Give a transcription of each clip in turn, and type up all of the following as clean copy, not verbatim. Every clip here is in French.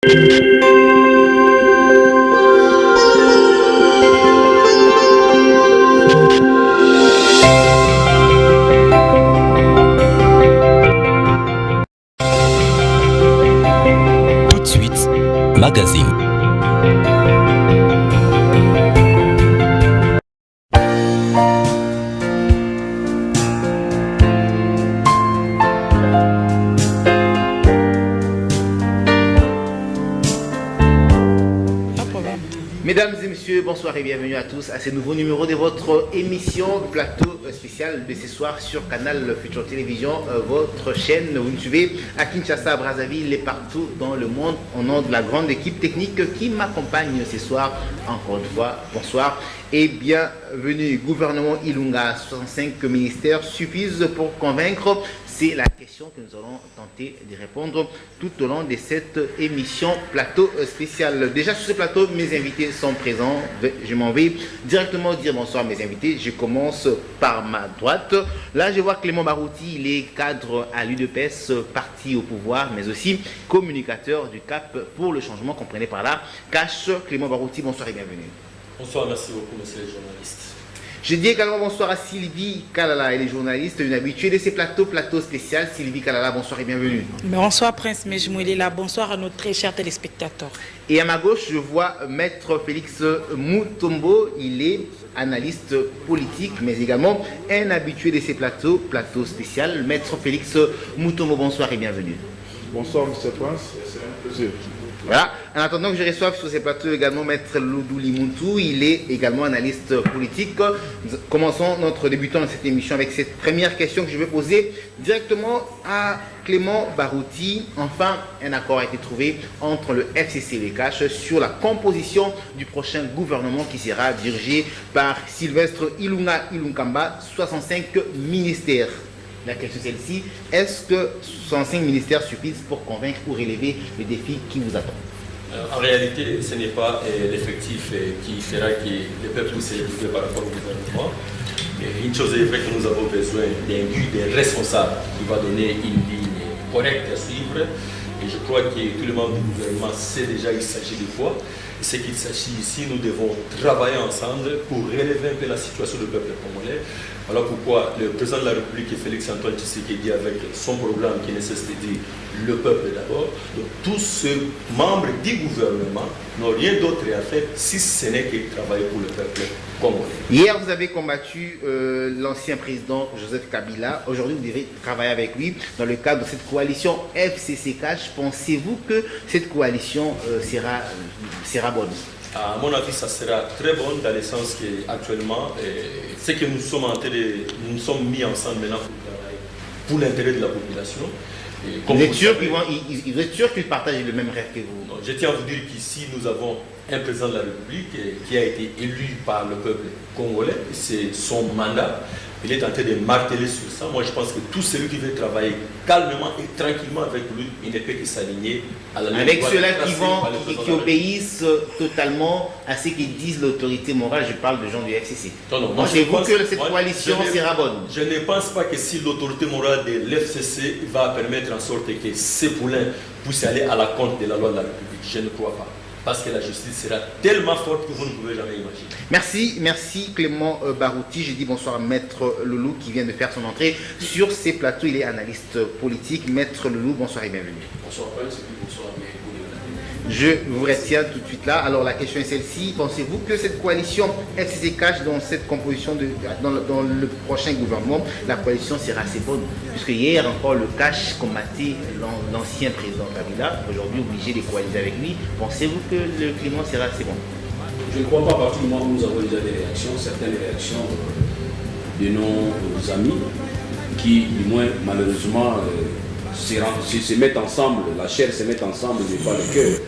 Tout de suite, magazine. Mesdames et messieurs, bonsoir et bienvenue à tous à ce nouveau numéro de votre émission plateau spécial de ce soir sur Canal Futur Télévision, votre chaîne. Vous nous suivez à Kinshasa, à Brazzaville et partout dans le monde au nom de la grande équipe technique qui m'accompagne ce soir. Encore une fois, bonsoir et bienvenue. Gouvernement Ilunga, 65 ministères suffisent pour convaincre? C'est la question que nous allons tenter de répondre tout au long de cette émission plateau spécial. Déjà sur ce plateau, mes invités sont présents. Je m'en vais directement dire bonsoir à mes invités. Je commence par ma droite. Là, je vois Clément Barouti, il est cadre à l'UDPS, parti au pouvoir, mais aussi communicateur du CAP pour le changement, comprenez par là. Cache Clément Barouti, bonsoir et bienvenue. Bonsoir, merci beaucoup, monsieur le journaliste. Je dis également bonsoir à Sylvie Kalala, elle est journaliste, une habituée de ces plateaux spécial. Sylvie Kalala, bonsoir et bienvenue. Bonsoir Prince Mejmouelela, bonsoir à nos très chers téléspectateurs. Et à ma gauche, je vois Maître Félix Mutombo, il est analyste politique, mais également un habitué de ces plateaux spécial. Maître Félix Mutombo, bonsoir et bienvenue. Bonsoir, monsieur Prince, c'est un plaisir. Voilà. En attendant que je reçoive sur ces plateaux également Maître Loudouli Muntu, il est également analyste politique. Commençons notre débutant de cette émission avec cette première question que je vais poser directement à Clément Barouti. Enfin, un accord a été trouvé entre le FCC et le CACH sur la composition du prochain gouvernement qui sera dirigé par Sylvestre Ilunga Ilunkamba, 65 ministères. La question est celle-ci, est-ce que 65 ministères suffisent pour convaincre ou relever les défis qui vous attendent? En réalité, ce n'est pas l'effectif qui fera que le peuple puisse s'élever par rapport au gouvernement. Et une chose est vraie que nous avons besoin d'un but, d'un responsable qui va donner une ligne correcte à suivre. Et je crois que tout le monde du gouvernement sait déjà qu'il s'agit de quoi. Et ce qu'il s'agit ici, nous devons travailler ensemble pour relever un peu la situation du peuple congolais. Voilà pourquoi le président de la République, Félix Antoine Tshisekedi, avec son programme qui nécessite de dire le peuple d'abord, tous ces membres du gouvernement n'ont rien d'autre à faire si ce n'est que travailler pour le peuple congolais. Hier, vous avez combattu l'ancien président Joseph Kabila. Aujourd'hui, vous devez travailler avec lui dans le cadre de cette coalition FCC-CACH. Pensez-vous que cette coalition sera bonne? À mon avis, ça sera très bon dans le sens qu'actuellement, c'est que nous sommes mis ensemble maintenant pour travailler pour l'intérêt de la population. Vous êtes sûr qu'ils partagent le même rêve que vous? Non, je tiens à vous dire qu'ici, nous avons un président de la République qui a été élu par le peuple congolais. C'est son mandat. Il est en train de marteler sur ça. Moi, je pense que tout celui qui veut travailler calmement et tranquillement avec lui, il ne peut que s'aligner à la avec ceux-là qui obéissent totalement à ce qu'ils disent l'autorité morale. Je parle de gens du FCC. Pensez-vous que cette coalition sera bonne? Je ne pense pas que si l'autorité morale de l'FCC va permettre en sorte que ces poulains puissent aller à la compte de la loi de la République, je ne crois pas. Parce que la justice sera tellement forte que vous ne pouvez jamais imaginer. Merci Clément Barouti. Je dis bonsoir à Maître Loulou qui vient de faire son entrée sur ces plateaux. Il est analyste politique. Maître Loulou, bonsoir et bienvenue. Bonsoir Prince et puis bonsoir à mes collègues. Je vous retiens tout de suite là. Alors la question est celle-ci. Pensez-vous que cette coalition FCC-CACH dans cette composition, dans le prochain gouvernement, la coalition sera assez bonne? Puisque hier encore le CACH combattait l'ancien président Kabila, aujourd'hui obligé de coaliser avec lui. Pensez-vous que le climat sera assez bon? Je ne crois pas, à partir du moment où nous avons déjà des réactions, certaines réactions de nos amis qui, du moins malheureusement, se mettent ensemble, la chair se met ensemble, mais pas le cœur.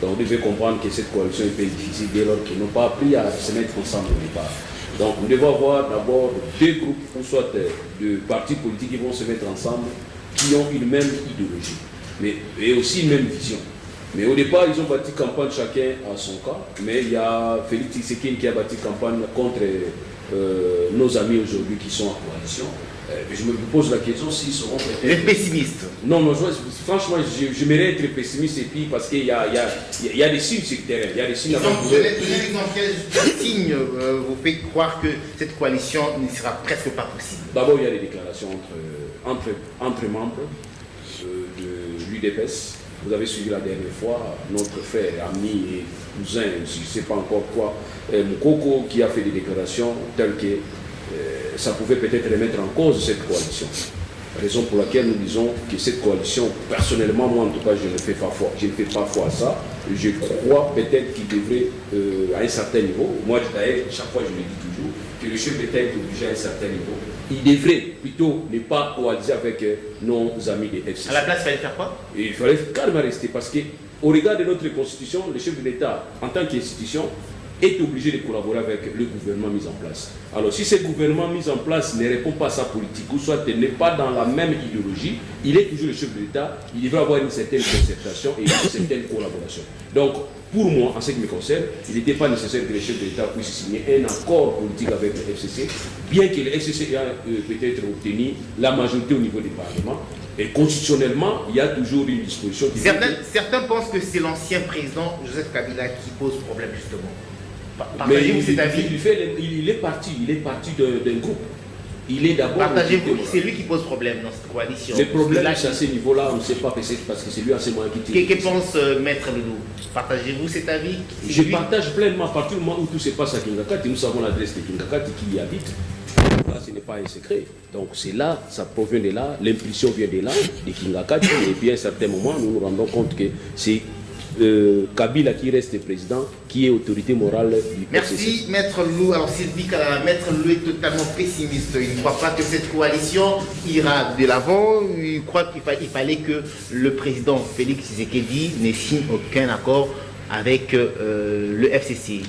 Donc vous devez comprendre que cette coalition est un peu difficile dès lors qu'ils n'ont pas appris à se mettre ensemble au départ. Donc nous devons avoir d'abord deux groupes, ou soit de partis politiques qui vont se mettre ensemble, qui ont une même idéologie, et aussi une même vision. Mais au départ, ils ont bâti campagne chacun à son cas, mais il y a Félix Tshisekedi qui a bâti campagne contre nos amis aujourd'hui qui sont en coalition. Je me pose la question s'ils seront Vous peut-être... êtes pessimiste? Non, franchement, je m'aimerais être pessimiste et puis parce qu'il y a des signes sur le terrain. Il y a des signes Donc, quel signe vous fait croire que cette coalition ne sera presque pas possible? D'abord, il y a des déclarations entre membres de l'UDPS. Vous avez suivi la dernière fois notre frère, ami et cousin, je ne sais pas encore quoi, Moukoko, qui a fait des déclarations telles que ça pouvait peut-être remettre en cause cette coalition. Raison pour laquelle nous disons que cette coalition, personnellement, moi en tout cas, je ne fais pas foi à ça. Je crois peut-être qu'il devrait, à un certain niveau, moi d'ailleurs, chaque fois je le dis toujours, que le chef d'État est obligé à un certain niveau. Il devrait plutôt ne pas coaliser avec nos amis des FCC. À la place, il fallait faire quoi? Il fallait carrément rester parce qu'au regard de notre constitution, le chef de l'État, en tant qu'institution, est obligé de collaborer avec le gouvernement mis en place. Alors si ce gouvernement mis en place ne répond pas à sa politique, ou soit n'est pas dans la même idéologie, il est toujours le chef de l'État, il devrait avoir une certaine concertation et une certaine collaboration. Donc, pour moi, en ce qui me concerne, il n'était pas nécessaire que le chef de l'État puisse signer un accord politique avec le FCC, bien que le FCC ait peut-être obtenu la majorité au niveau du Parlement. Et constitutionnellement, il y a toujours une disposition qui... Certains pensent que c'est l'ancien président Joseph Kabila qui pose problème, justement. Mais Partagez-vous cet avis? il est parti d'un groupe. Il est d'abord... Partagez-vous que c'est lui qui pose problème dans cette coalition? Le problème, c'est à ce niveau-là, on ne sait pas, parce que c'est lui à ce moment qui tire. Que pense Maître Loulou? Partagez-vous cet avis? Je partage pleinement. À partir du moment où tout se passe à Kingakati, nous savons l'adresse de Kingakati qui y habite. Là, ce n'est pas un secret. Donc c'est là, ça provient de là, l'impulsion vient de là, de Kingakati. Et puis à un certain moment, nous nous rendons compte que c'est Kabila qui reste président, qui est autorité morale du Merci FCC. Maître Loulou. Alors Sylvie Kalala, Maître Loulou est totalement pessimiste. Il ne croit pas que cette coalition ira de l'avant. Il croit qu'il fallait que le président Félix Tshisekedi ne signe aucun accord avec le FCC.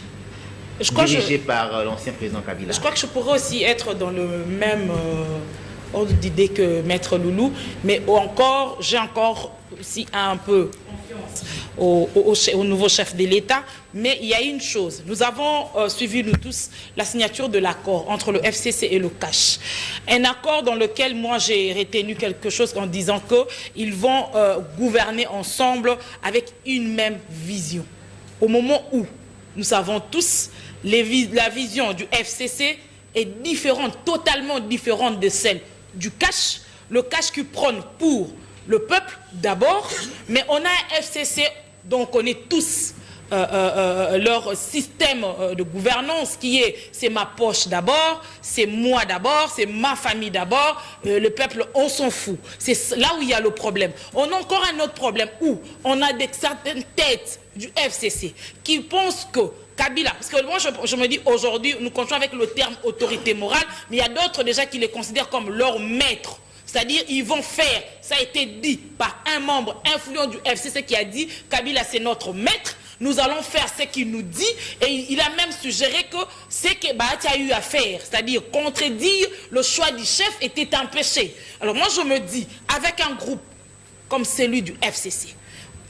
Dirigé par l'ancien président Kabila. Je crois que je pourrais aussi être dans le même ordre d'idée que Maître Loulou, mais j'ai encore aussi un peu confiance au nouveau chef de l'État. Mais il y a une chose, nous avons suivi nous tous la signature de l'accord entre le FCC et le CACH. Un accord dans lequel moi j'ai retenu quelque chose en disant qu'ils vont gouverner ensemble avec une même vision. Au moment où nous savons tous, la vision du FCC est différente, totalement différente de celle du CACH. Le CACH qui prône pour le peuple d'abord, mais on a un FCC dont on connaît tous leur système de gouvernance qui est c'est ma poche d'abord, c'est moi d'abord, c'est ma famille d'abord, le peuple on s'en fout. C'est là où il y a le problème. On a encore un autre problème où on a certaines têtes du FCC qui pensent que Kabila, parce que moi je me dis aujourd'hui, nous continuons avec le terme autorité morale, mais il y a d'autres déjà qui les considèrent comme leur maître. C'est-à-dire, ils vont faire, ça a été dit par un membre influent du FCC qui a dit, Kabila c'est notre maître, nous allons faire ce qu'il nous dit, et il a même suggéré que ce que Bahati a eu à faire, c'est-à-dire contredire le choix du chef, était un péché. Alors moi je me dis, avec un groupe comme celui du FCC,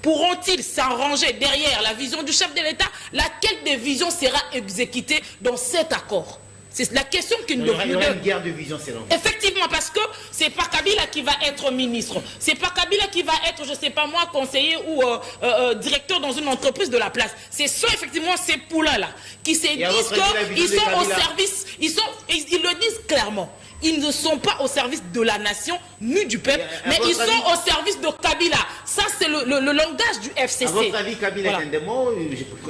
pourront-ils s'arranger derrière la vision du chef de l'État? Laquelle des visions sera exécutée dans cet accord? C'est la question qui nous Il y aura une guerre de vision, c'est long. Effectivement, parce que c'est pas Kabila qui va être ministre, c'est pas Kabila qui va être, je sais pas moi, conseiller ou directeur dans une entreprise de la place. Ce sont effectivement ces poulains-là qui se disent qu'ils sont au service, ils le disent clairement. Ils ne sont pas au service de la nation, ni du peuple, mais ils sont au service de Kabila. Ça, c'est le langage du FCC. À votre avis, Kabila est un démon?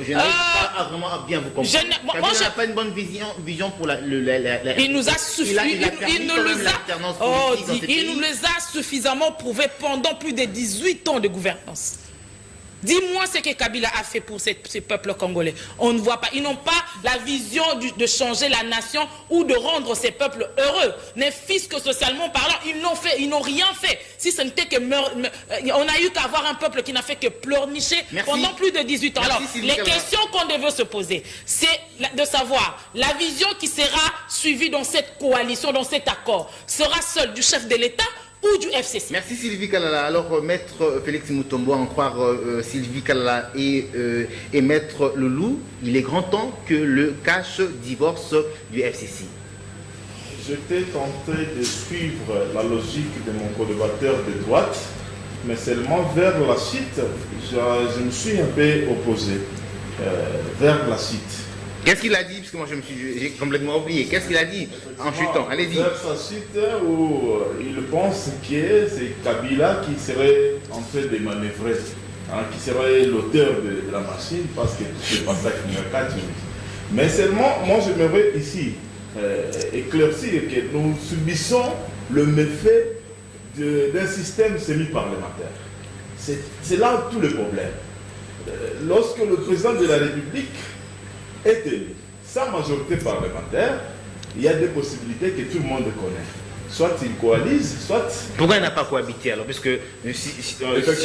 Je n'arrive pas vraiment à bien vous comprendre. Kabila n'a pas une bonne vision pour il nous a suffi, il nous les a suffisamment prouvés pendant plus de 18 ans de gouvernance. Dis-moi ce que Kabila a fait pour ces peuples congolais. On ne voit pas. Ils n'ont pas la vision de changer la nation ou de rendre ces peuples heureux. Mais fisc socialement parlant, ils n'ont rien fait. Si ce n'était que on a eu qu'à avoir un peuple qui n'a fait que pleurnicher pendant plus de 18 ans. Alors, les questions qu'on devait se poser, c'est de savoir la vision qui sera suivie dans cette coalition, dans cet accord, sera celle du chef de l'État ou du FCC. Merci Sylvie Kalala. Alors Maître Félix Mutombo, en croire Sylvie Kalala et Maître Loulou, il est grand temps que le CACH divorce du FCC. j'étais tenté de suivre la logique de mon co-débatteur de droite, mais seulement vers la suite, je me suis un peu opposé vers la suite. Qu'est-ce qu'il a dit? Parce que moi j'ai complètement oublié. Qu'est-ce qu'il a dit en chutant? Allez-y. Vers sa suite où il pense que c'est Kabila qui serait en train de manœuvrer, qui serait l'auteur de la machine, parce que c'est pas ça qu'il me cache. Mais seulement, moi j'aimerais ici éclaircir que nous subissons le méfait d'un système semi-parlementaire. C'est là tout le problème. Lorsque le président de la République est élu, sans majorité parlementaire, il y a des possibilités que tout le monde connaît. Soit il coalise, soit... Pourquoi il n'a pas cohabité alors? Parce que si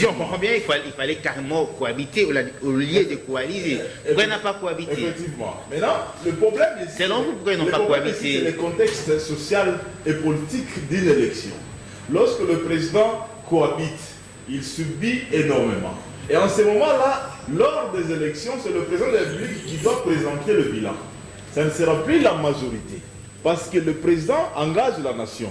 on comprend bien, il fallait carrément cohabiter au lieu de coaliser. Pourquoi il n'a pas cohabité? Effectivement. Maintenant, le problème ici... Selon vous, pourquoi ils n'ont pas cohabité? C'est le contexte social et politique d'une élection. Lorsque le président cohabite, il subit énormément. Et en ce moment-là, lors des élections, c'est le président de la République qui doit présenter le bilan. Ça ne sera plus la majorité. Parce que le président engage la nation.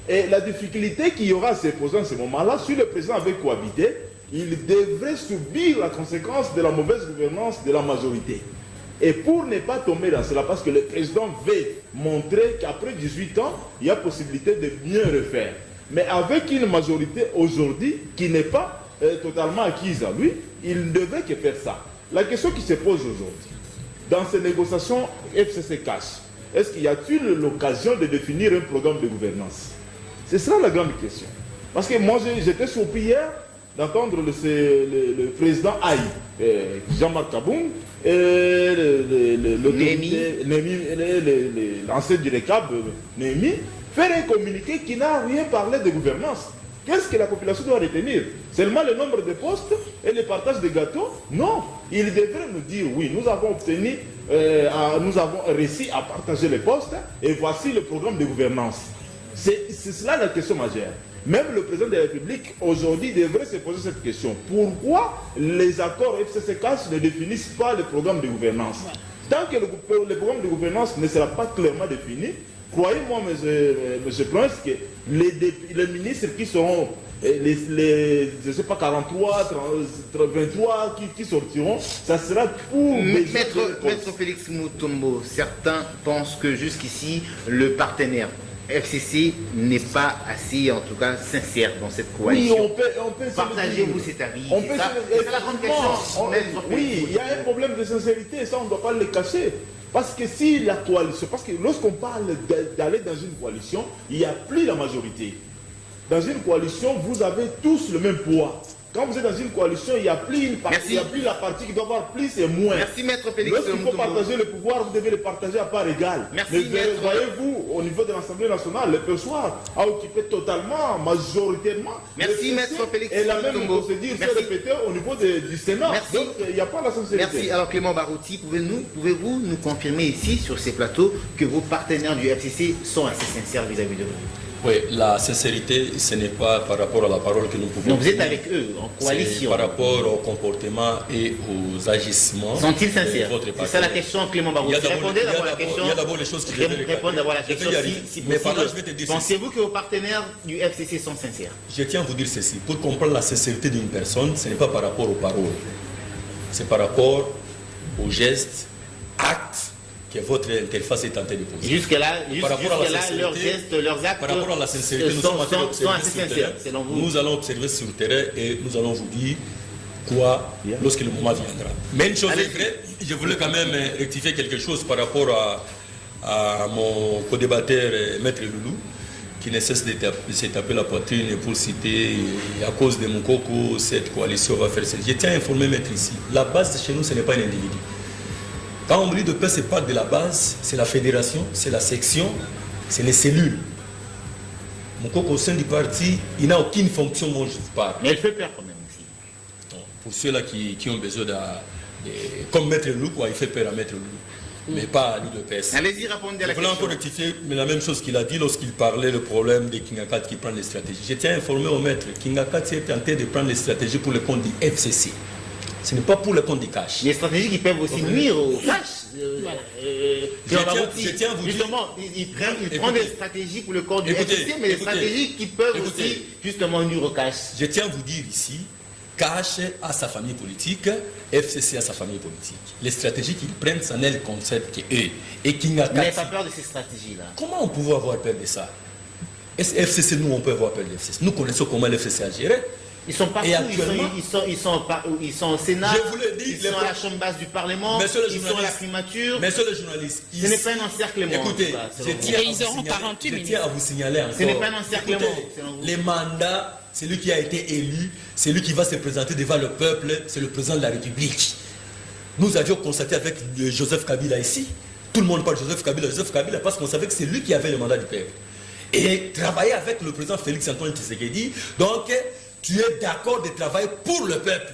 Et la difficulté qu'il y aura à se poser en ce moment-là, si le président avait cohabité, il devrait subir la conséquence de la mauvaise gouvernance de la majorité. Et pour ne pas tomber dans cela, parce que le président veut montrer qu'après 18 ans, il y a possibilité de mieux refaire. Mais avec une majorité aujourd'hui qui n'est pas totalement acquise à lui, il ne devait que faire ça. La question qui se pose aujourd'hui, dans ces négociations FCC cash, est-ce qu'il y a-t-il l'occasion de définir un programme de gouvernance? C'est ça la grande question. Parce que moi, j'étais surpris hier d'entendre le président Aïe, Jean-Marc Kaboum, et l'ancien directeur Némi, faire un communiqué qui n'a rien parlé de gouvernance. Qu'est-ce que la population doit retenir? Seulement le nombre de postes et le partage des gâteaux? Non. Il devrait nous dire, oui, nous avons obtenu, nous avons réussi à partager les postes et voici le programme de gouvernance. C'est cela la question majeure. Même le président de la République aujourd'hui devrait se poser cette question. Pourquoi les accords FCC-CAS ne définissent pas le programme de gouvernance? Tant que le programme de gouvernance ne sera pas clairement défini, croyez-moi, M. Prince, que les ministres qui seront, je ne sais pas, 43, 23, qui sortiront, ça sera pour... Maître Félix Mutombo, certains pensent que jusqu'ici, le partenaire FCC n'est pas assez, en tout cas, sincère dans cette coalition. Oui, on peut partagez-vous cet avis. C'est la grande question. Oui, il y a un problème de sincérité, ça on ne doit pas le cacher. Parce que si la coalition, parce que lorsqu'on parle d'aller dans une coalition, il n'y a plus la majorité. Dans une coalition, vous avez tous le même poids. Quand vous êtes dans une coalition, il n'y a plus une partie, il n'y a plus la partie qui doit avoir plus et moins. Merci, Maître Félix. Lorsqu'il faut partager le pouvoir, vous devez le partager à part égale. Merci, mais voyez-vous, au niveau de l'Assemblée nationale, le PSOA a occupé totalement, majoritairement. Merci, Maître Félix. Et la même procédure s'est répétée au niveau du Sénat. Merci. Donc, il n'y a pas la sincérité. Merci. Alors, Clément Barouti, pouvez-vous nous confirmer ici, sur ces plateaux, que vos partenaires du FCC sont assez sincères vis-à-vis de vous? Oui, la sincérité, ce n'est pas par rapport à la parole que nous pouvons Donc vous êtes dire. avec eux, en coalition. Par rapport au comportement et aux agissements. Sont-ils sincères? C'est ça la question, Clément Barouti. Répondez d'abord la question. Il y a d'abord les choses qui devaient répondre d'abord à la question. Mais par là, je vais te dire pensez-vous que vos partenaires du FCC sont sincères? Je tiens à vous dire ceci. Pour comprendre la sincérité d'une personne, ce n'est pas par rapport aux paroles. C'est par rapport aux gestes, actes, que votre interface est tentée de poser. Jusque-là, leurs gestes, leurs actes par rapport à la sincérité, nous sommes assez sincères, selon vous. Nous allons observer sur le terrain et nous allons vous dire quoi lorsque le moment viendra. Mais une chose est vraie, je voulais quand même rectifier quelque chose par rapport à mon co-débatteur Maître Loulou, qui ne cesse de se taper la poitrine pour citer à cause de mon coco, cette coalition va faire ça. Je tiens à informer Maître ici. La base chez nous, ce n'est pas un individu. Quand on dit de paix, c'est pas de la base, c'est la fédération, c'est la section, c'est les cellules. Mon coco au sein du parti, il n'a aucune fonction, moi je parle. Mais elle fait peur quand même aussi. Pour ceux-là qui ont besoin comme Maître Loulou, quoi, il fait peur à Maître Loulou. Mais pas à l'UDPS. Allez-y, répondez à la question. Je voulais encore rectifier, mais la même chose qu'il a dit lorsqu'il parlait le problème de Kingakat qui prend les stratégies. Je tiens à informer au maître, Kingakat s'est tenté de prendre les stratégies pour le compte du FCC. Ce n'est pas pour le compte du cash. Les stratégies qui peuvent aussi nuire au cash. Je tiens à vous dire... Justement, il prend des stratégies pour le compte du FCC, mais des stratégies qui peuvent aussi justement nuire au cash. Je tiens à vous dire ici, Cash a sa famille politique, FCC a sa famille politique. Les stratégies qu'ils prennent, c'en est le concept qu'eux. Et qui n'a Vous n'avez pas peur de ces stratégies-là? Comment on peut avoir peur de ça? Est-ce FCC, nous, on peut avoir peur de FCC? Nous connaissons comment le FCC a géré. Ils sont partout, ils sont au Sénat, je vous le dis, ils sont à la chambre basse du Parlement, ils sont à la primature. Monsieur le journaliste, ce n'est pas un encerclement. Écoutez, je tiens à vous signaler encore. Ce n'est pas un encerclement. Les mandats, celui qui a été élu, celui qui va se présenter devant le peuple, c'est le président de la République. Nous avions constaté avec Joseph Kabila ici, tout le monde parle de Joseph Kabila parce qu'on savait que c'est lui qui avait le mandat du peuple. Et travailler avec le président Félix Antoine Tshisekedi, donc tu es d'accord de travailler pour le peuple.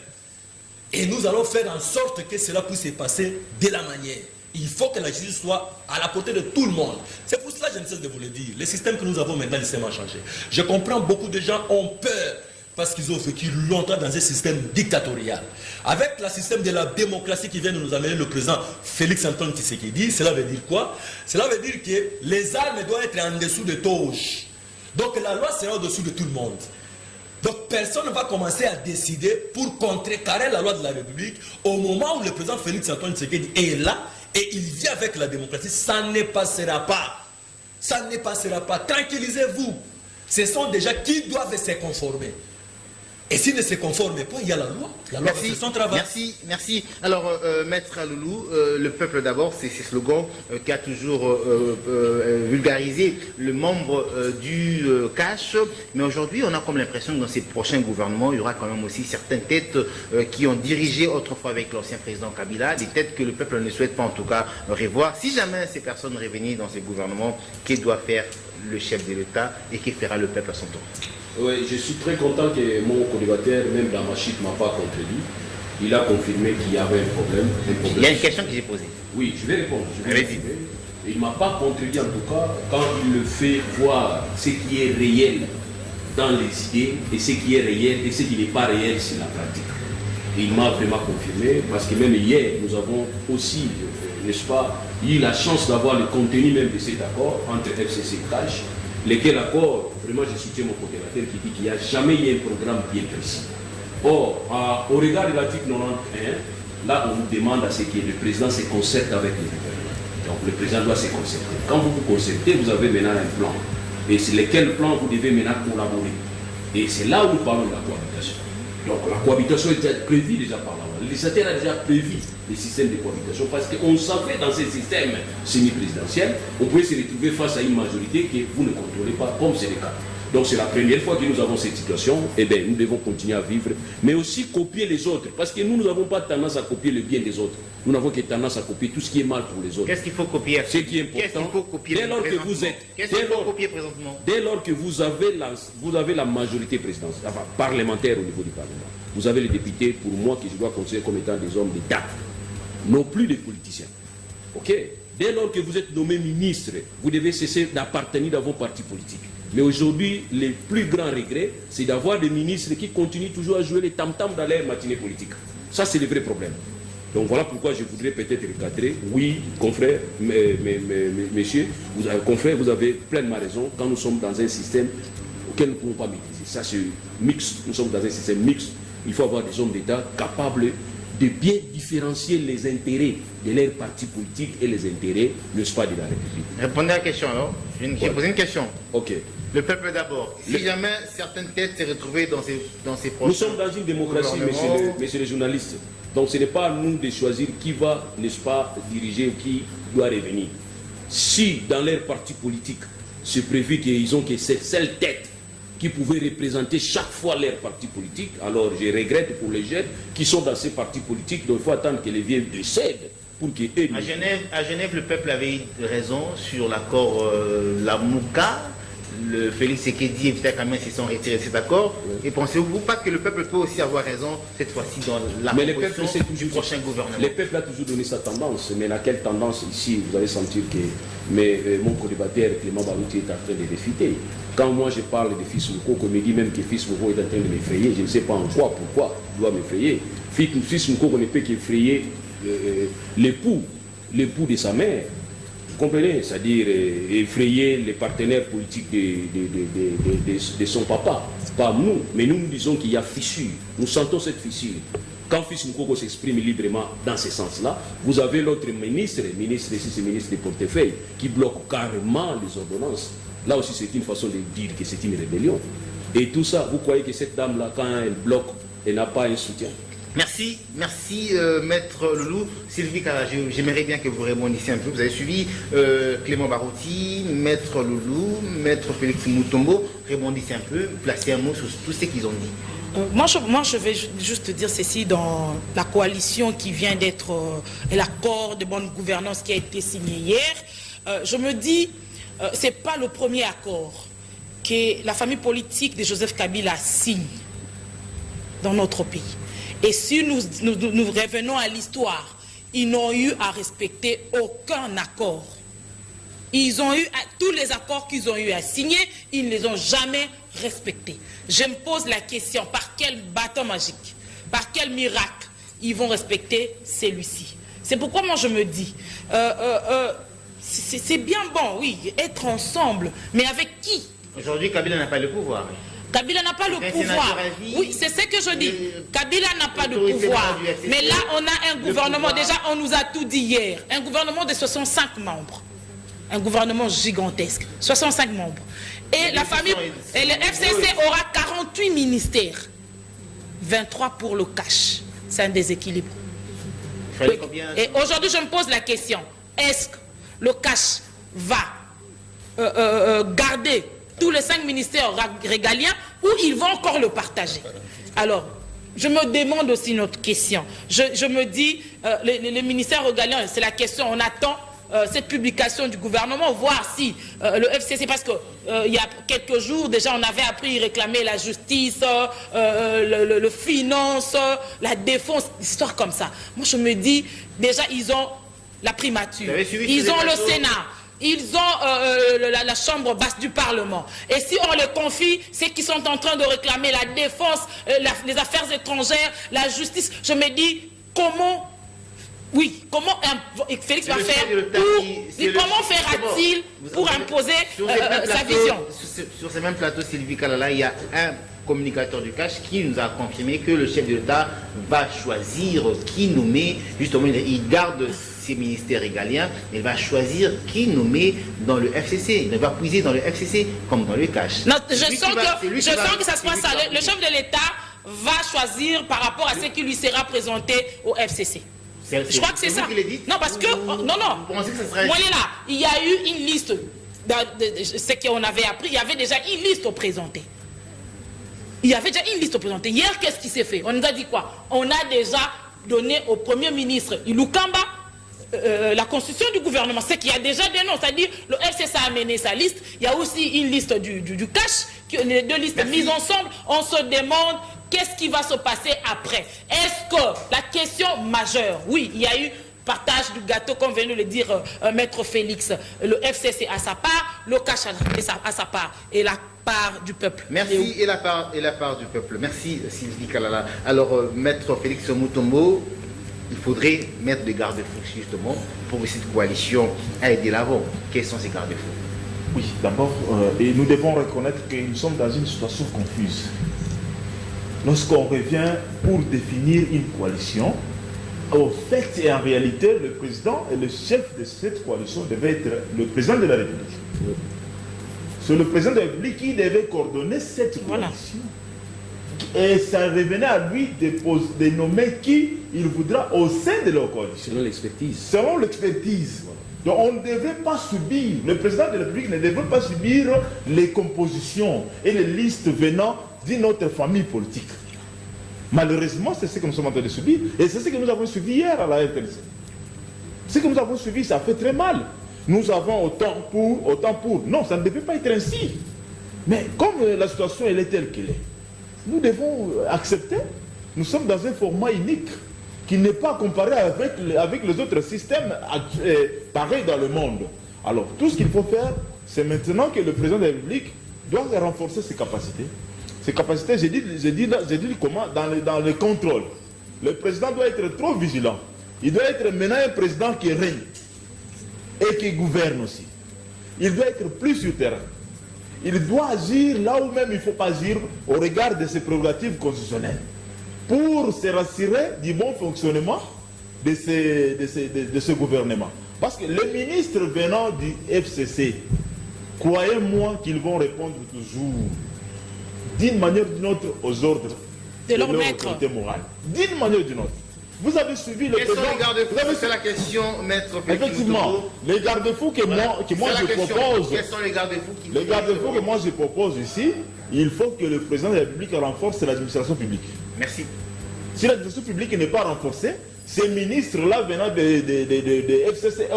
Et nous allons faire en sorte que cela puisse se passer de la manière. Il faut que la justice soit à la portée de tout le monde. C'est pour cela que je ne cesse de vous le dire. Le système que nous avons maintenant, le système a changé. Je comprends, beaucoup de gens ont peur parce qu'ils ont vécu longtemps dans un système dictatorial. Avec le système de la démocratie qui vient de nous amener le président Félix Antoine Tshisekedi, cela veut dire quoi? Cela veut dire que les armes doivent être en dessous de toge. Donc la loi sera au-dessous de tout le monde. Donc personne ne va commencer à décider pour contrecarrer la loi de la République au moment où le président Félix Antoine Tshisekedi est là et il vit avec la démocratie. Ça ne passera pas. Ça ne passera pas. Tranquillisez-vous. Ce sont des gens qui doivent se conformer. Et s'ils ne se conforment pas, il y a la loi. La loi fait son travail. Merci. Alors, Maître Aloulou, le peuple d'abord, c'est ce slogan qui a toujours vulgarisé le membre du cash. Mais aujourd'hui, on a comme l'impression que dans ces prochains gouvernements, il y aura quand même aussi certaines têtes qui ont dirigé autrefois avec l'ancien président Kabila, des têtes que le peuple ne souhaite pas en tout cas revoir. Si jamais ces personnes revenaient dans ces gouvernements, que doit faire le chef de l'État et que fera le peuple à son tour? Oui, je suis très content que mon colligateur, même dans ma chute, ne m'a pas contredit. Il a confirmé qu'il y avait un problème. Il y a une question que j'ai posée. Oui, je vais répondre. Il ne m'a pas contredit en tout cas quand il le fait voir ce qui est réel dans les idées et ce qui est réel et ce qui n'est pas réel sur la pratique. Et il m'a vraiment confirmé parce que même hier, nous avons aussi, n'est-ce pas, eu la chance d'avoir le contenu même de cet accord entre FCC et CASH. Lesquels accords, vraiment je soutiens mon modérateur qui dit qu'il n'y a jamais eu un programme bien précis. Or, au regard de l'article 91, là on nous demande à ce que le président se concerte avec le gouvernement. Donc le président doit se concerter. Quand vous vous concertez, vous avez maintenant un plan. Et c'est lequel plan vous devez maintenant collaborer. Et c'est là où nous parlons de la cohabitation. Donc la cohabitation est déjà prévue déjà par la loi. Le législateur a déjà prévu les systèmes de cohabitation parce qu'on savait dans ces systèmes semi-présidentiels, on pouvait se retrouver face à une majorité que vous ne contrôlez pas, comme c'est le cas. Donc c'est la première fois que nous avons cette situation, et bien nous devons continuer à vivre, mais aussi copier les autres, parce que nous n'avons pas tendance à copier le bien des autres. Nous n'avons que tendance à copier tout ce qui est mal pour les autres. Qu'est-ce qu'il faut copier? Ce qui est important, qu'est-ce qu'il faut copier dès lors que vous êtes, qu'est-ce qu'il faut copier présentement? Dès lors que vous avez la majorité présidentielle, enfin parlementaire au niveau du Parlement, vous avez les députés, pour moi, que je dois considérer comme étant des hommes d'État, non plus des politiciens. Ok? Dès lors que vous êtes nommé ministre, vous devez cesser d'appartenir à vos partis politiques. Mais aujourd'hui, le plus grand regret, c'est d'avoir des ministres qui continuent toujours à jouer les tam-tams dans leur matinée politique. Ça, c'est le vrai problème. Donc voilà pourquoi je voudrais peut-être recadrer. Oui, confrère, messieurs, confrère, vous avez pleinement raison. Quand nous sommes dans un système auquel nous ne pouvons pas maîtriser, ça c'est mixte. Nous sommes dans un système mixte. Il faut avoir des hommes d'État capables de bien différencier les intérêts de leurs partis politiques et les intérêts, n'est-ce pas, de la République. Répondez à la question alors. J'ai posé une question. Ok. Le peuple d'abord. Si jamais certaines têtes s'est retrouvées dans ces prochains... Nous sommes dans une démocratie, messieurs les journalistes. Donc ce n'est pas à nous de choisir qui va, n'est-ce pas, diriger ou qui doit revenir. Si dans leur parti politique, c'est prévu qu'ils ont que cette seule tête qui pouvaient représenter chaque fois leur parti politique, alors je regrette pour les jeunes qui sont dans ces partis politiques, donc il faut attendre que les vieux décèdent pour qu'ils aient... À Genève, le peuple avait eu raison sur l'accord Lamouka. Félix Tshisekedi et Vital Kamerhe se sont retirés de cet accord. Et pensez-vous pas que le peuple peut aussi avoir raison cette fois-ci dans la proposition du prochain gouvernement? Le peuple a toujours donné sa tendance, mais laquelle tendance ici, vous allez sentir que mon co-débatteur Clément Barouti est en train de réfuter. Quand moi je parle de Fils Moukoko, on me dit même que Fils Moukoko est en train de m'effrayer, je ne sais pas en quoi, pourquoi il doit m'effrayer. Fils Moukoko ne peut qu'effrayer l'époux de sa mère. Vous comprenez? C'est-à-dire effrayer les partenaires politiques de son papa. Pas nous, mais nous disons qu'il y a fissure. Nous sentons cette fissure. Quand Fils Moukoko s'exprime librement dans ce sens-là, vous avez l'autre ministre ici c'est ministre des portefeuilles, qui bloque carrément les ordonnances. Là aussi, c'est une façon de dire que c'est une rébellion. Et tout ça, vous croyez que cette dame-là, quand elle bloque, elle n'a pas un soutien? Merci, Maître Loulou. Sylvie Kala, j'aimerais bien que vous répondissiez un peu. Vous avez suivi Clément Barouti, Maître Loulou, Maître Félix Moutombo. Répondissez un peu, placez un mot sur tout ce qu'ils ont dit. Moi, je vais juste dire ceci dans la coalition qui vient d'être, l'accord de bonne gouvernance qui a été signé hier. Je me dis, ce n'est pas le premier accord que la famille politique de Joseph Kabila signe dans notre pays. Et si nous revenons à l'histoire, ils n'ont eu à respecter aucun accord. Ils ont eu, tous les accords qu'ils ont eu à signer, ils ne les ont jamais respectés. Je me pose la question, par quel bâton magique, par quel miracle ils vont respecter celui-ci? C'est pourquoi moi je me dis, c'est bien bon, oui, être ensemble, mais avec qui? Aujourd'hui, Kabila n'a pas le pouvoir. Kabila n'a pas le pouvoir. Oui, c'est ce que je dis. Kabila n'a pas de pouvoir. Mais là, on a un gouvernement, déjà, on nous a tout dit hier, un gouvernement de 65 membres. Un gouvernement gigantesque, 65 membres. Et la famille, et le FCC aura 48 ministères. 23 pour le cash. C'est un déséquilibre. Et aujourd'hui, je me pose la question, est-ce que le cash va garder tous les 5 ministères régaliens ou ils vont encore le partager? Alors, je me demande aussi une autre question. Je me dis, les ministères régaliens, c'est la question, on attend cette publication du gouvernement, voir si le FCC, parce que il y a quelques jours, déjà on avait appris réclamer la justice, le finance, la défense, histoire comme ça. Moi je me dis, déjà ils ont la primature, ils ont le Sénat, ils ont la chambre basse du Parlement. Et si on les confie, c'est qu'ils sont en train de réclamer la défense, les affaires étrangères, la justice. Je me dis, comment Félix va faire comment fera-t-il pour imposer sa vision? Sur ces mêmes plateaux, Sylvie Kalala, il y a un communicateur du cash qui nous a confirmé que le chef de l'État va choisir qui nommer, justement, il garde ses ministères régaliens, il va choisir qui nommer dans le FCC. Il va puiser dans le FCC comme dans le cash. Non, je sens que ça se passe ça. Le chef de l'État va choisir par rapport à ce qui lui sera présenté au FCC. Je crois que c'est ça. Non, parce que... Non. Moi, là, il y a eu une liste. Ce qu'on avait appris, il y avait déjà une liste présentée. Hier, qu'est-ce qui s'est fait? On nous a dit quoi? On a déjà donné au Premier ministre Ilukamba la constitution du gouvernement. C'est qu'il y a déjà des noms. C'est-à-dire, le FCC a amené sa liste. Il y a aussi une liste du cash. Les deux listes mises ensemble. On se demande... Qu'est-ce qui va se passer après? Est-ce que la question majeure, oui, il y a eu partage du gâteau, comme vient de le dire Maître Félix, le FCC à sa part, le cash à sa part, et la part du peuple. Merci, et la part du peuple. Merci Sylvie Kalala. Alors, Maître Félix Moutombo, il faudrait mettre des garde-fous justement pour que cette coalition aille de l'avant. Quels sont ces garde-fous? Oui, d'abord, et nous devons reconnaître que nous sommes dans une situation confuse. Lorsqu'on revient pour définir une coalition, au fait et en réalité, le président et le chef de cette coalition devait être le président de la République. C'est le président de la République qui devait coordonner cette coalition. Et ça revenait à lui de nommer qui il voudra au sein de leur coalition. Selon l'expertise. Selon l'expertise. Donc on ne devrait pas subir, le président de la République ne devrait pas subir les compositions et les listes venant d'une autre famille politique. Malheureusement, c'est ce que nous sommes en train de subir. Et c'est ce que nous avons suivi hier à la RTNC. Ce que nous avons suivi, ça fait très mal. Nous avons autant pour. Non, ça ne devait pas être ainsi. Mais comme la situation elle est telle qu'elle est, nous devons accepter, nous sommes dans un format unique qui n'est pas comparé avec les autres systèmes pareils dans le monde. Alors, tout ce qu'il faut faire, c'est maintenant que le président de la République doit renforcer ses capacités. Ses capacités, j'ai dit comment, dans le contrôle. Le président doit être trop vigilant. Il doit être maintenant un président qui règne et qui gouverne aussi. Il doit être plus sur terrain. Il doit agir là où même il ne faut pas agir au regard de ses prérogatives constitutionnelles pour se rassurer du bon fonctionnement de ce gouvernement. Parce que les ministres venant du FCC, croyez-moi qu'ils vont répondre toujours d'une manière ou d'une autre aux ordres de leur autorité morale. D'une manière ou d'une autre. Vous avez suivi le président. Quels sont les garde-fous? C'est la question, maître. Effectivement, les garde-fous que moi je propose. Quels sont les garde-fous Les garde-fous que moi je propose ici, il faut que le président de la République renforce l'administration publique. Merci. Si l'administration publique n'est pas renforcée, ces ministres-là venant de FCC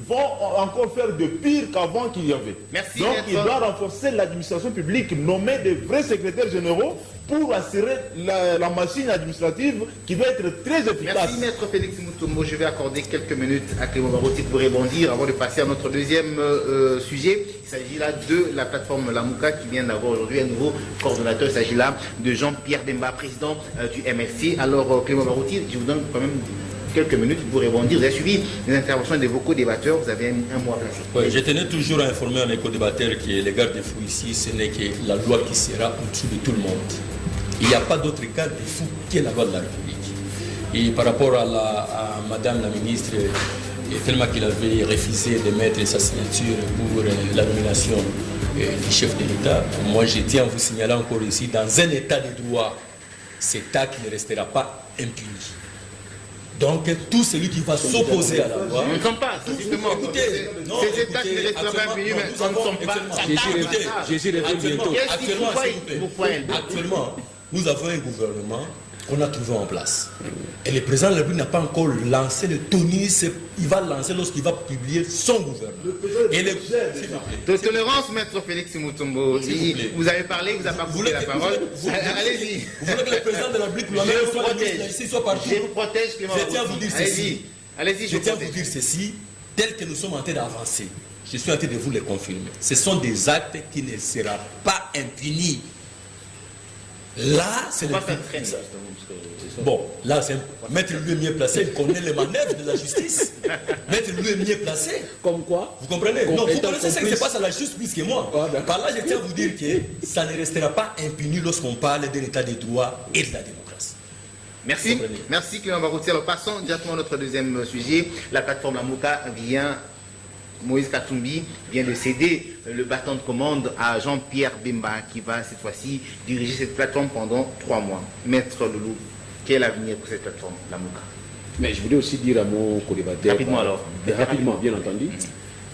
vont encore faire de pire qu'avant qu'il y avait. Merci. Donc il doit renforcer l'administration publique, nommer des vrais secrétaires généraux pour assurer la machine administrative qui doit être très efficace. Merci maître Félix Mutombo. Je vais accorder quelques minutes à Clément Barouti pour rebondir avant de passer à notre deuxième sujet. Il s'agit là de la plateforme Lamouka qui vient d'avoir aujourd'hui un nouveau coordonnateur. Il s'agit là de Jean-Pierre Bemba, président du MLC. Alors Clément Barouti, je vous donne quand même quelques minutes pour rebondir. Vous avez suivi les interventions des vocaux débatteurs, vous avez un mois placé. Oui, je tenais toujours à informer un éco-débatteur que les garde-fous ici, ce n'est que la loi qui sera au-dessus de tout le monde. Il n'y a pas d'autre garde-fou que la loi de la République. Et par rapport à Madame la ministre, tellement qu'il avait refusé de mettre sa signature pour la nomination du chef de l'État, moi je tiens à vous signaler encore ici, dans un état de droit, cet acte ne restera pas impuni. Donc, tout celui qui va s'opposer à la loi... Nous ne sommes pas, justement. Écoutez, ces États qui ne resteront pas impuni, mais nous ne sommes pas. Actuellement, nous avons un gouvernement qu'on a trouvé en place. Et le président de la République n'a pas encore lancé le tonus, il va lancer lorsqu'il va publier son gouvernement. De tolérance, maître Félix Mutombo. Vous avez parlé, vous n'avez pas coupé la parole. Allez-y. Vous voulez que le président de la République soit partout? Je vous protège, Clément. Je tiens à vous dire ceci. Allez-y, je tiens à vous dire ceci, tel que nous sommes en train d'avancer. Je suis en train de vous les confirmer. Ce sont des actes qui ne seront pas impunis. Là, c'est le... Bon, là, c'est Maître lui est mieux placé, il connaît les manœuvres de la justice. Maître lui est mieux placé. Comme quoi? Vous comprenez? Non, vous connaissez ce qui se passe à la justice plus que moi. Par là, je tiens à vous dire que ça ne restera pas impuni lorsqu'on parle de l'état des droits et de la démocratie. Merci. Merci Clément Barouti. Alors passons directement à notre deuxième sujet. La plateforme Lamouka vient... Moïse Katumbi vient de céder le bâton de commande à Jean-Pierre Bemba qui va cette fois-ci diriger cette plateforme pendant 3 mois. Maître Loulou, quel avenir pour cette plateforme, Lamouka? Mais je voulais aussi dire à mon co-débatteur, rapidement alors. Rapidement, bien entendu,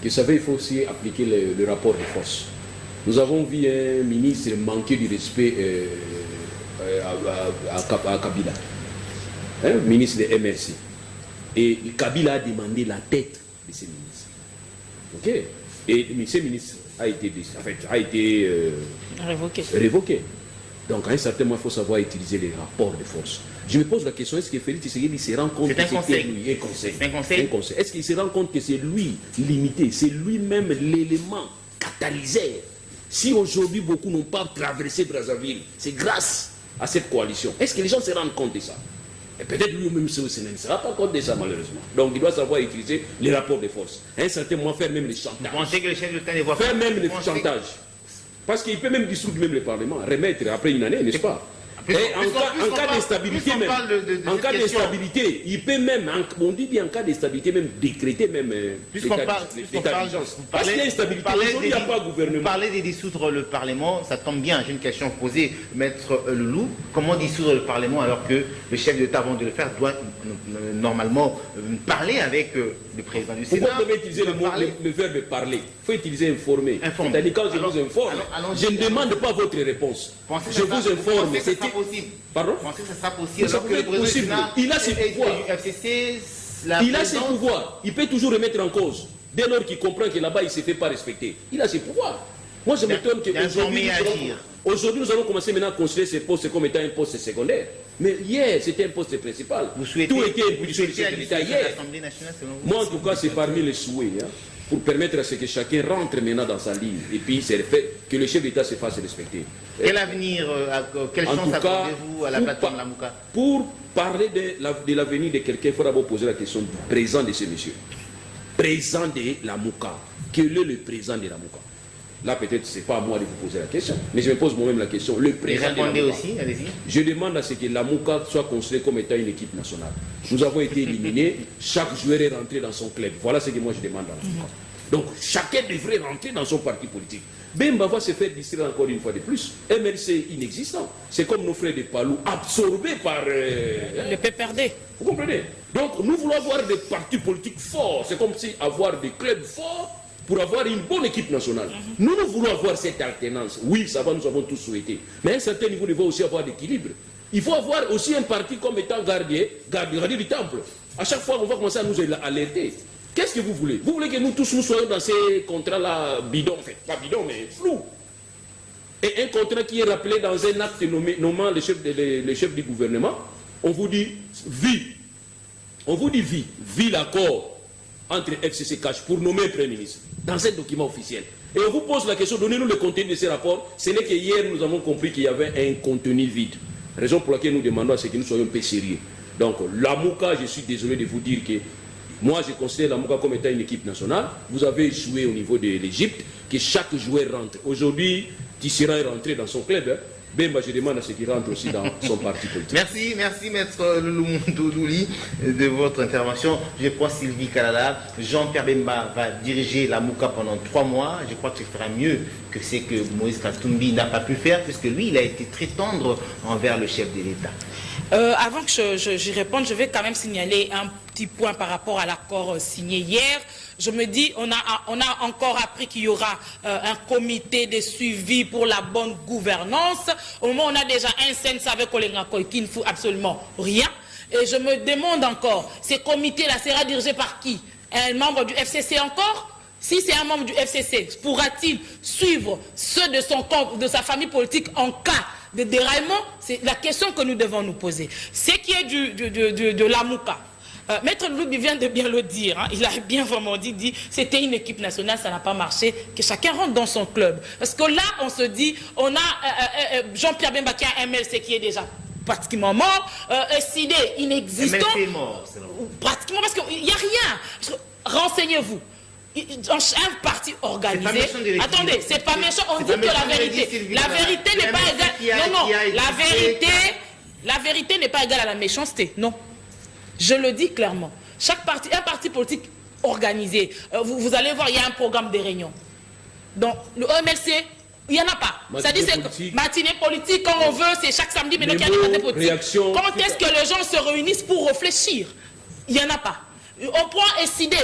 que vous savez, il faut aussi appliquer le rapport de force. Nous avons vu un ministre manquer du respect à Kabila, un ministre de MRC. Et Kabila a demandé la tête de ces ministres. Ok. Et ce ministre a été révoqué. Donc à un certain moment, il faut savoir utiliser les rapports de force. Je me pose la question, est-ce que Félix Tshisekedi se rend compte que c'est lui? Un conseil. Est-ce qu'il se rend compte que c'est lui limité, c'est lui-même l'élément catalyseur? Si aujourd'hui beaucoup n'ont pas traversé Brazzaville, c'est grâce à cette coalition. Est-ce que les gens se rendent compte de ça? Et peut-être lui-même ne se rend pas compte de ça, malheureusement. Donc il doit savoir utiliser les rapports de force. À un certain moment, faire même les chantages. Vous pensez que le chef de l'État ne voit pas? Faire même les chantages. Parce qu'il peut même dissoudre même le Parlement, remettre après une année, n'est-ce pas? Et en cas d'instabilité même, en cas d'instabilité, il peut même, on dit bien en cas d'instabilité même, décréter même l'état d'urgence. Parce qu'il y a instabilité, aujourd'hui il n'y a pas de gouvernement. Vous parlez de dissoudre le Parlement, ça tombe bien, j'ai une question posée, Maître Loulou. Comment dissoudre le Parlement alors que le chef de l'État, avant de le faire, doit normalement parler avec le président du Sénat? Pourquoi vous devez utiliser le verbe parler? Il faut utiliser informer. C'est-à-dire quand je vous informe, je ne demande pas votre réponse. Je vous informe. Pardon? Vous pensez que ça sera possible? Ça peut être possible. Il a ses pouvoirs. Il a ses pouvoirs. Il peut toujours remettre en cause. Dès lors qu'il comprend que là-bas, il ne se fait pas respecter. Il a ses pouvoirs. Moi, je m'étonne d'informer et agir. Aujourd'hui, nous allons commencer maintenant à considérer ces postes comme étant un poste secondaire. Mais hier, c'était un poste principal. Vous souhaitez, tout était impulsé du chef de l'État hier. l'Assemblée nationale, selon vous? Moi, en tout cas, c'est parmi les souhaits, hein, pour permettre à ce que chacun rentre maintenant dans sa ligne. Et puis, c'est le fait que le chef d'État se fasse respecter. Quel avenir, quelle En chance tout cas, accordez-vous à la plateforme Lamouka? Pour parler de l'avenir de quelqu'un, il faut d'abord poser la question du présent de ce monsieur. Présent de Lamouka. Quel est le présent de Lamouka? Là, peut-être, ce n'est pas à moi de vous poser la question, mais je me pose moi-même la question. Le Et présent de répondez Lamouka. aussi, allez-y. Je demande à ce que Lamouka soit considéré comme étant une équipe nationale. Nous avons été éliminés, chaque joueur est rentré dans son club. Voilà ce que moi je demande à Lamouka. Donc, chacun devrait rentrer dans son parti politique. Bemba va se faire distraire encore une fois de plus. MLC inexistant. C'est comme nos frères de Palou, absorbés par... Le PPRD. Vous comprenez? Donc, nous voulons avoir des partis politiques forts. C'est comme si avoir des clubs forts pour avoir une bonne équipe nationale. Nous voulons avoir cette alternance. Oui, ça va, nous avons tous souhaité. Mais à un certain niveau, il faut aussi avoir l'équilibre. Il faut avoir aussi un parti comme étant gardien du temple. À chaque fois, on va commencer à nous alerter. Qu'est-ce que vous voulez? Vous voulez que nous tous nous soyons dans ces contrats-là bidons, en fait, pas bidons, mais flous. Et un contrat qui est rappelé dans un acte nommant le chef du gouvernement, on vous dit vie. On vous dit vie. Vie l'accord entre FCC Cash pour nommer un Premier ministre dans un document officiel. Et on vous pose la question, donnez-nous le contenu de ces rapports. Ce n'est que hier, nous avons compris qu'il y avait un contenu vide. Raison pour laquelle nous demandons à ce que nous soyons un peu sérieux. Donc, Lamouka, je suis désolé de vous dire que moi, je considère Lamouka comme étant une équipe nationale. Vous avez joué au niveau de l'Égypte, que chaque joueur rentre. Aujourd'hui, Tissera est rentré dans son club. Bemba, je demande à ce qu'il rentre aussi dans son parti politique. Merci Maître Loulou Douli de votre intervention. Je crois Sylvie Kalala, Jean-Pierre Bemba va diriger la Mouka pendant 3 mois. Je crois qu'il fera mieux que ce que Moïse Katumbi n'a pas pu faire, puisque lui, il a été très tendre envers le chef de l'État. Avant que j'y réponde, je vais quand même signaler un petit point par rapport à l'accord signé hier. Je me dis, on a encore appris qu'il y aura un comité de suivi pour la bonne gouvernance. Au moment où on a déjà un CNS avec Olenga Koy qui ne fout absolument rien. Et je me demande encore, ces comités-là sera dirigé par qui? Un membre du FCC encore? Si c'est un membre du FCC, pourra-t-il suivre ceux de son camp, de sa famille politique en cas de déraillement? C'est la question que nous devons nous poser. Ce qui est de la Mouka. Maître Loubi vient de bien le dire, hein. Il a bien vraiment dit c'était une équipe nationale, ça n'a pas marché, que chacun rentre dans son club. Parce que là, on se dit, on a Jean-Pierre Bemba qui a un MLC qui est déjà pratiquement mort, SID inexistant. MLC est mort, c'est vrai. Pratiquement, parce qu'il n'y a rien. Renseignez-vous. Un parti organisé. Attendez, c'est pas méchant, on dit que la vérité. La vérité n'est pas égale. Non, la vérité n'est pas égale à la méchanceté. Non. Je le dis clairement. Un parti politique organisé, vous allez voir, il y a un programme de réunion. Donc, le MLC, il n'y en a pas. C'est-à-dire, c'est matinée politique, quand on veut, c'est chaque samedi, mais donc il y a des matinées politiques. Quand est-ce que les gens se réunissent pour réfléchir? Il n'y en a pas. Au point SID,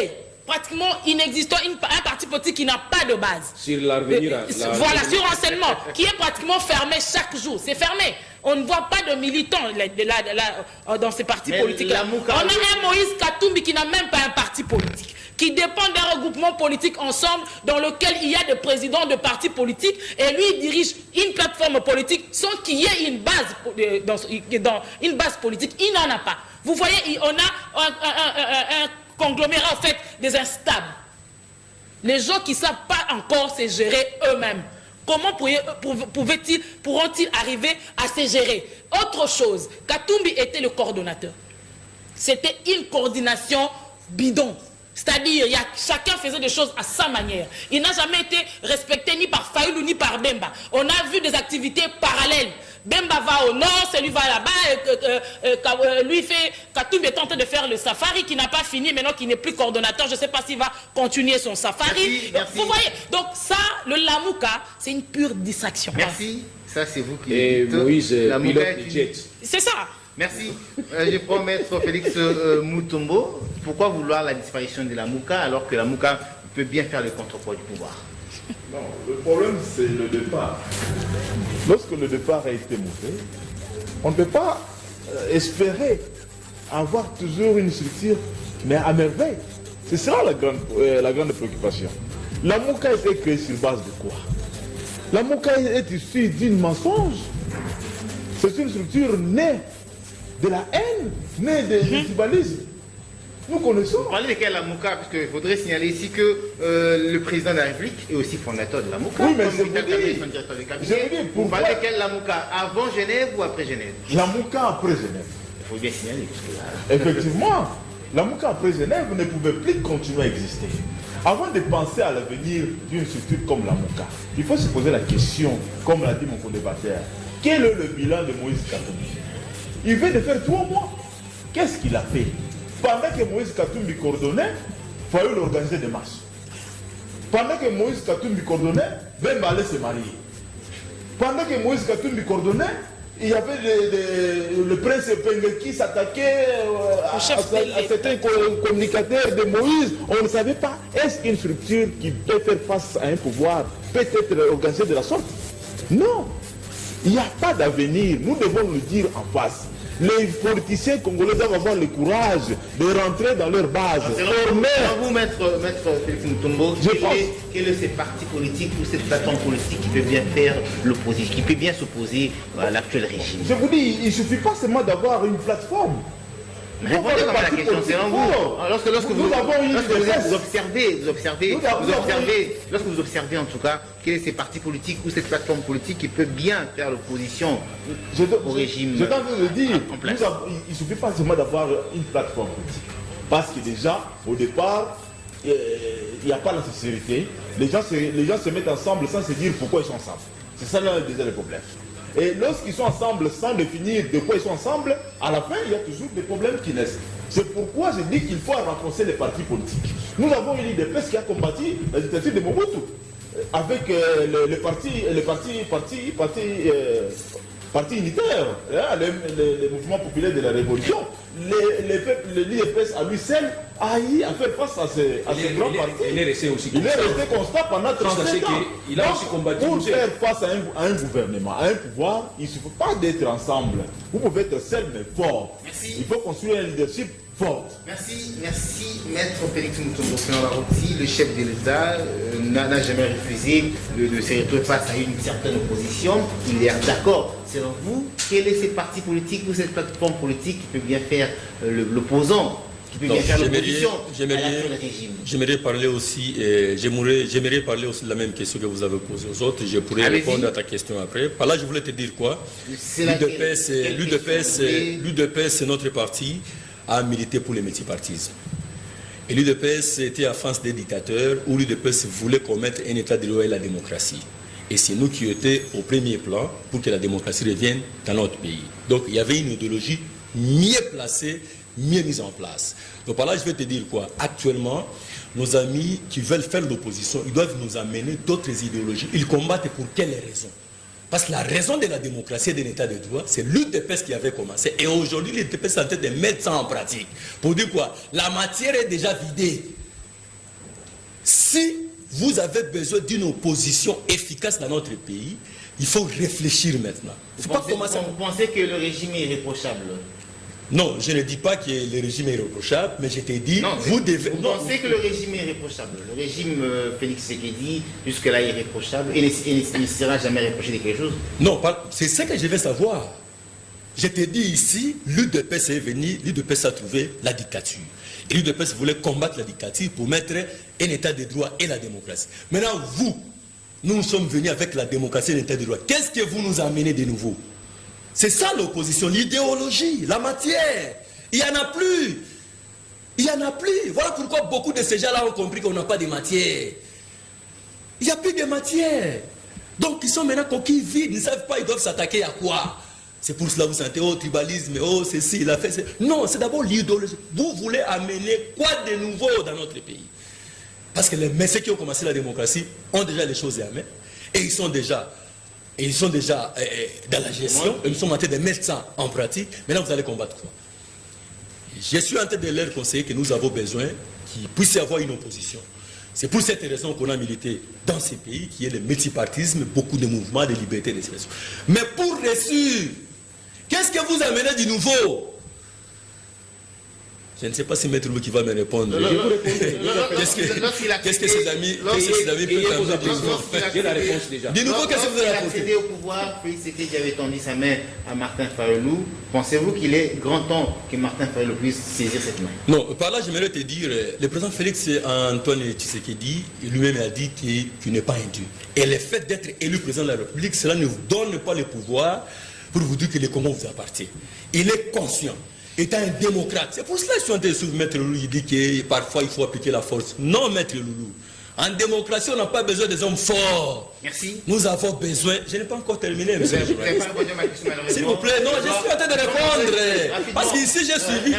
pratiquement inexistant, un parti politique qui n'a pas de base. Sur l'avenir. Voilà, sur renseignement, qui est pratiquement fermé chaque jour. C'est fermé. On ne voit pas de militants dans ces partis politiques. On a un Moïse Katumbi qui n'a même pas un parti politique, qui dépend d'un regroupement politique ensemble dans lequel il y a des présidents de partis politiques et lui il dirige une plateforme politique sans qu'il y ait une base politique. Il n'en a pas. Vous voyez, on a un conglomérat en fait des instables. Les gens qui ne savent pas encore se gérer eux-mêmes. Comment pourront-ils arriver à se gérer? Autre chose, Katumbi était le coordonnateur. C'était une coordination bidon. C'est-à-dire, chacun faisait des choses à sa manière. Il n'a jamais été respecté ni par Fayoulou ni par Bemba. On a vu des activités parallèles. Bemba va au nord, celui va là-bas, Katumbi est en train de faire le safari qui n'a pas fini, maintenant qu'il n'est plus coordonnateur, je ne sais pas s'il va continuer son safari. Merci. Vous voyez, donc ça, le Lamouka, c'est une pure distraction. Merci, ça c'est vous qui et dites. Moïse, pilote de jet. C'est ça. Merci. Je prends Maître Félix Moutombo. Pourquoi vouloir la disparition de la Mouka alors que la Mouka peut bien faire le contrepoids du pouvoir? Non, le problème c'est le départ. Lorsque le départ a été mauvais, on ne peut pas espérer avoir toujours une structure, mais à merveille. C'est ça la grande préoccupation. La Mouka a été créée sur base de quoi? La MOCA est issue d'une mensonge. C'est une structure née de la haine, née du tribalisme. Nous connaissons. Vous parlez de quelle la MOCA? Parce qu'il faudrait signaler ici que le président de la République est aussi fondateur de la MOCA. Oui, mais comme je vous dis, son directeur de cabinet. je vous dis, Vous pourquoi parlez de quelle la MOCA? Avant Genève ou après Genève? la MOCA après Genève. Il faut bien signaler. Parce que là... Effectivement, la MOCA après Genève ne pouvait plus continuer à exister. Avant de penser à l'avenir d'une structure comme la MOCA, il faut se poser la question, comme l'a dit mon co-débatteur, quel est le bilan de Moïse Katumbi? Il vient de faire 3 mois. Qu'est-ce qu'il a fait? Pendant que Moïse Katumbi coordonnait, il fallait l'organiser des marches. Pendant que Moïse Katumbi coordonnait, Bemba allait se marier. Pendant que Moïse Katumbi coordonnait, il y avait le prince Penge qui s'attaquait à certains communicateurs de Moïse. On ne savait pas, est-ce qu'une structure qui peut faire face à un pouvoir peut être organisée de la sorte? Non, il n'y a pas d'avenir. Nous devons le dire en face. Les politiciens congolais doivent avoir le courage de rentrer dans leur base. Selon vous, maître Félix Mutombo, quel est ce parti politique ou cette plateforme politique qui peut bien faire l'opposition, qui peut bien s'opposer à l'actuel régime? Je vous dis, il ne suffit pas seulement d'avoir une plateforme. Répondez à la question, selon vous. Lorsque vous observez en tout cas, quel est ces partis politiques ou cette plateforme politique qui peut bien faire l'opposition au régime? Je t'en veux le dire, en place. il ne suffit pas seulement d'avoir une plateforme politique. Parce que déjà, au départ, il n'y a pas la sincérité. Les gens se mettent ensemble sans se dire pourquoi ils sont ensemble. C'est ça là déjà le problème. Et lorsqu'ils sont ensemble sans définir de quoi ils sont ensemble, à la fin, il y a toujours des problèmes qui naissent. C'est pourquoi je dis qu'il faut renforcer les partis politiques. Nous avons une l'UDPS qui a combattu la dictature de Mobutu avec les partis unitaires, les mouvements populaires de la Révolution. L'UDPS à lui seul a fait face à ces grands partis. Il est resté aussi Il est resté constant pendant 35 ans. Il a aussi combattu. Pour faire face à un gouvernement, à un pouvoir, il ne suffit pas d'être ensemble. Vous pouvez être seul mais fort. Merci. Il faut construire un leadership fort. Merci, maître Félix Mutombo Senghor-Arouti. Le chef de l'État n'a jamais refusé de se retrouver face à une certaine opposition. Il est d'accord. Selon vous, quel est ce parti politique ou cette plateforme politique qui peut bien faire l'opposant, qui peut bien faire l'opposition à l'actuel régime? J'aimerais parler aussi de la même question que vous avez posée aux autres. Je pourrais répondre à ta question après. Par là, je voulais te dire quoi? L'UDPS, c'est notre parti, a milité pour le multipartisme. Et l'UDPS était en face des dictateurs où l'UDPS voulait commettre un état de droit et la démocratie. Et c'est nous qui étions au premier plan pour que la démocratie revienne dans notre pays. Donc il y avait une idéologie mieux placée, mieux mise en place. Donc par là, je vais te dire quoi? Actuellement, nos amis qui veulent faire l'opposition, ils doivent nous amener d'autres idéologies. Ils combattent pour quelles raisons? Parce que la raison de la démocratie et de l'état de droit, c'est l'UDPS qui avait commencé. Et aujourd'hui, l'UDPS est en train de mettre ça en pratique. Pour dire quoi? La matière est déjà vidée. Si vous avez besoin d'une opposition efficace dans notre pays, il faut réfléchir maintenant. Vous pensez que le régime est irréprochable? Non, je ne dis pas que le régime est irréprochable, mais je te dis, vous devez... Vous pensez que le régime est irréprochable? Le régime Félix Tshisekedi, jusque-là, est irréprochable et ne sera jamais reproché de quelque chose? Non, c'est ce que je veux savoir. Je te dis ici, l'UDPS est venu, l'UDPS a trouvé la dictature. Et l'UDPS voulait combattre la dictature pour mettre un état de droit et la démocratie. Maintenant, nous sommes venus avec la démocratie et l'état de droit. Qu'est-ce que vous nous amenez de nouveau? C'est ça l'opposition, l'idéologie, la matière. Il n'y en a plus. Il n'y en a plus. Voilà pourquoi beaucoup de ces gens-là ont compris qu'on n'a pas de matière. Il n'y a plus de matière. Donc ils sont maintenant coquilles vides, ils ne savent pas, ils doivent s'attaquer à quoi? C'est pour cela que vous sentez, oh, tribalisme, oh, ceci, il a fait... Non, c'est d'abord l'idéologie. Vous voulez amener quoi de nouveau dans notre pays? Parce que les messieurs qui ont commencé la démocratie ont déjà les choses à main. Et ils sont déjà dans la gestion. Et nous sommes en train de mettre ça en pratique. Maintenant, vous allez combattre quoi? Je suis en train de leur conseiller que nous avons besoin qu'il puisse y avoir une opposition. C'est pour cette raison qu'on a milité dans ces pays, qui est le multipartisme, beaucoup de mouvements de liberté d'expression. Mais pour réussir, qu'est-ce que vous amenez du nouveau? Je ne sais pas si Maître Loulou qui va me répondre. Qu'est-ce que ses amis peuvent faire? J'ai la réponse déjà. De nouveau, qu'est-ce que vous avez apporté? Accéder au pouvoir, Félix Tshisekedi avait tendu sa main à Martin Fayulu. Pensez-vous qu'il est grand temps que Martin Fayulu puisse saisir cette main? Non, par là, j'aimerais te dire, le président Félix Antoine Tshisekedi lui-même a dit qu'il n'est pas indu. Et le fait d'être élu président de la République, cela ne vous donne pas le pouvoir pour vous dire que le Congo vous appartient. Il est conscient. Étant un démocrate, c'est pour cela que je suis en train de suivre Maître Loulou, il dit que parfois il faut appliquer la force. Non, Maître Loulou. En démocratie, on n'a pas besoin des hommes forts. Merci. Nous avons besoin. Je n'ai pas encore terminé, monsieur. Vous n'avez pas répondu à ma question, malheureusement. S'il vous plaît, non, je suis en train de répondre. Parce qu'ici, j'ai suivi.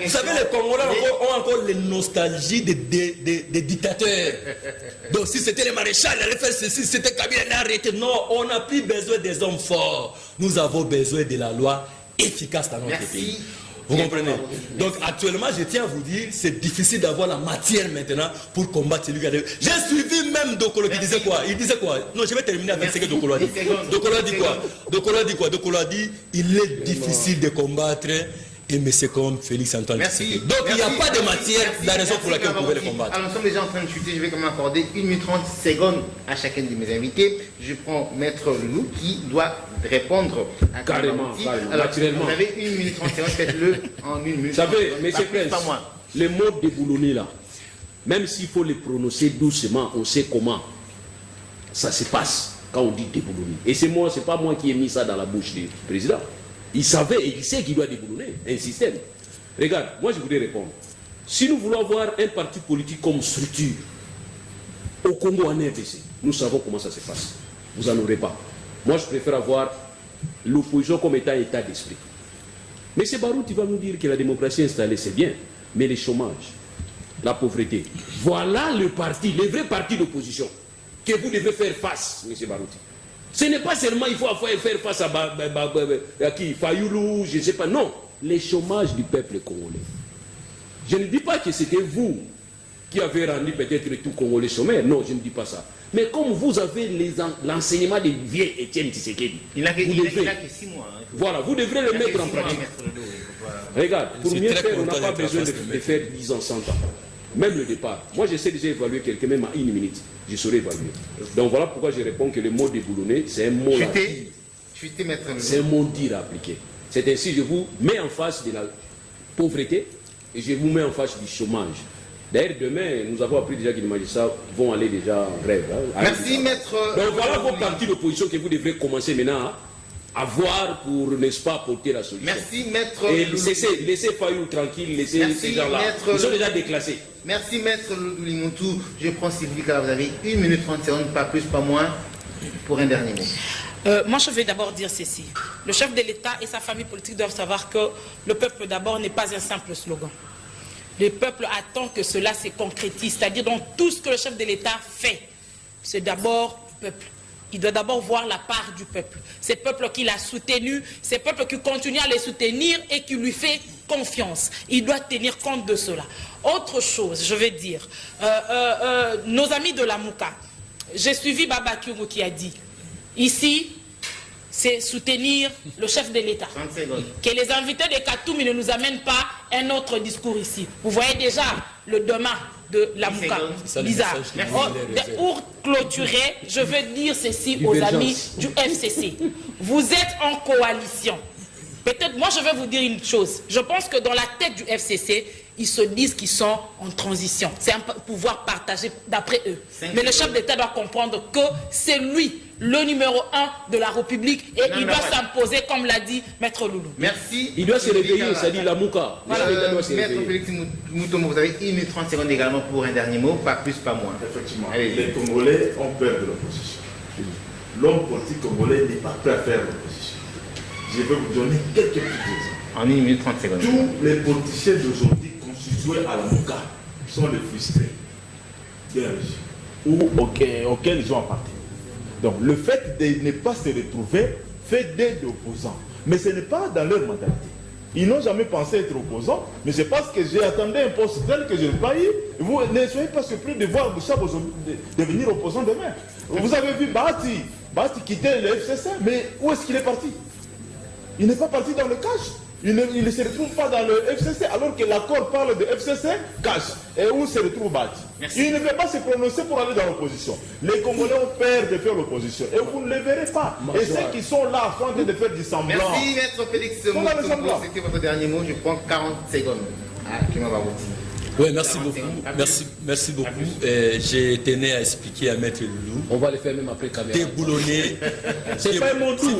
Vous savez, les Congolais ont encore les nostalgies des dictateurs. Donc, si c'était les maréchals, ils allaient faire ceci, si c'était Kabila, il a arrêté. Non, on n'a plus besoin des hommes forts. Nous avons besoin de la loi efficace dans notre pays. Vous comprenez? Donc actuellement, je tiens à vous dire, c'est difficile d'avoir la matière maintenant pour combattre celui qui a... J'ai suivi même Dokolo qui disait quoi? Il disait quoi? Non, je vais terminer avec ce que Dokolo a dit. Dokolo a dit quoi? Dokolo a dit quoi? Dokolo a dit, il est difficile de combattre et monsieur comme Félix Antoine Tshisekedi. Donc il n'y a pas de matière, la raison pour laquelle vous pouvez le combattre. Alors nous sommes déjà en train de chuter, je vais quand même accorder 1 minute 30 secondes à chacun de mes invités. Je prends Maître Loulou qui doit répondre à Carrément, alors, naturellement. vous avez 1 minute 30 secondes, faites-le en 1 minute. Vous savez, M. Pas Prince, moi. les mots déboulonnés là, même s'il faut les prononcer doucement, on sait comment ça se passe quand on dit déboulonner. Et c'est moi, c'est pas moi qui ai mis ça dans la bouche du président. Il savait et il sait qu'il doit déboulonner un système. Regarde, moi je voudrais répondre. Si nous voulons avoir un parti politique comme structure au Congo en RDC, nous savons comment ça se passe. Vous n'en aurez pas. Moi je préfère avoir l'opposition comme état d'esprit. Mais c'est Barout qui va nous dire que la démocratie installée c'est bien, mais le chômage, la pauvreté, voilà le parti, le vrai parti d'opposition que vous devez faire face, M. Barouti. Ce n'est pas seulement il faut faire face à qui, Fayulu, je ne sais pas. Non, le chômage du peuple congolais. Je ne dis pas que c'était vous qui avez rendu peut-être tout Congolais sommaire. Non, je ne dis pas ça. Mais comme vous avez l'enseignement des vieux Étienne Tshisekedi, il a que 6 mois. Hein, voilà, vous devrez le mettre en pratique. Regarde, pour mieux faire, on n'a pas besoin de faire 10 ans, 100 ans. Même le départ. Moi, j'essaie déjà d'évaluer quelqu'un, même à 1 minute. Je saurais évaluer. Donc voilà pourquoi je réponds que le mot déboulonné, c'est un mot à dire. C'est un mot dire à appliquer. C'est ainsi que je vous mets en face de la pauvreté et je vous mets en face du chômage. D'ailleurs, demain, nous avons appris déjà que les magistrats vont aller déjà en grève. Hein, merci, maître. Donc voilà vos partis d'opposition que vous devrez commencer maintenant à voir pour, n'est-ce pas, porter la solution. Merci, maître. Et laissez Fayou tranquille, laissez ces gens-là. Ils sont déjà déclassés. Merci, maître Limoutou. Je prends s'il vous plaît, vous avez 1 minute 30 secondes, pas plus, pas moins, pour un dernier mot. Moi, je vais d'abord dire ceci. Le chef de l'État et sa famille politique doivent savoir que le peuple d'abord n'est pas un simple slogan. Le peuple attend que cela se concrétise, c'est-à-dire dans tout ce que le chef de l'État fait, c'est d'abord le peuple. Il doit d'abord voir la part du peuple. C'est le peuple qui l'a soutenu, c'est le peuple qui continue à les soutenir et qui lui fait confiance. Il doit tenir compte de cela. Autre chose, je vais dire, nos amis de la Mouka, j'ai suivi Baba Kyungu qui a dit, ici, c'est soutenir le chef de l'État. Que les invités de Katoumi ne nous amènent pas un autre discours ici. Vous voyez déjà le demain de la Mouka. Bizarre. Pour clôturer, je veux dire ceci aux amis du FCC. Vous êtes en coalition. Peut-être, moi je vais vous dire une chose. Je pense que dans la tête du FCC, ils se disent qu'ils sont en transition. C'est un pouvoir partagé d'après eux. Mais le chef d'État doit comprendre que c'est lui le numéro 1 de la République et il doit s'imposer, comme l'a dit Maître Loulou. Merci. Il doit se réveiller, ça dit la Mouka. Voilà, Maître Félix Moutombo, vous avez 1 minute 30 secondes également pour un dernier mot, pas plus, pas moins. Effectivement, les Congolais ont peur de l'opposition. L'homme politique congolais n'est pas prêt à faire l'opposition. Je vais vous donner quelques petits exemples. En 1 minute 30 secondes. Tous les politiciens d'aujourd'hui constitués à la Mouka sont les frustrés bien riches ou auxquels ils ont appartenu. Donc le fait de ne pas se retrouver fait d'être opposants. Mais ce n'est pas dans leur mentalité. Ils n'ont jamais pensé être opposants, mais c'est parce que j'ai attendu un poste tel que je n'ai pas eu. Vous ne soyez pas surpris de voir Bouchab devenir opposant demain. Vous avez vu Bahati quitter le FCC, mais où est-ce qu'il est parti? Il n'est pas parti dans le cash. Il ne se retrouve pas dans le FCC alors que l'accord parle de FCC cash et où se retrouve Bati. Il ne veut pas se prononcer pour aller dans l'opposition. Les Congolais ont peur de faire l'opposition et vous ne les verrez pas. Et ceux qui sont là en train de faire du semblant. Merci, Maître Félix Moussongo. C'était votre dernier mot. Je prends 40 secondes. Oui, merci beaucoup. Merci beaucoup. Je tenais à expliquer à Maître Loulou. On va le faire même après caméra. Déboulonner. C'est pas un mot doux.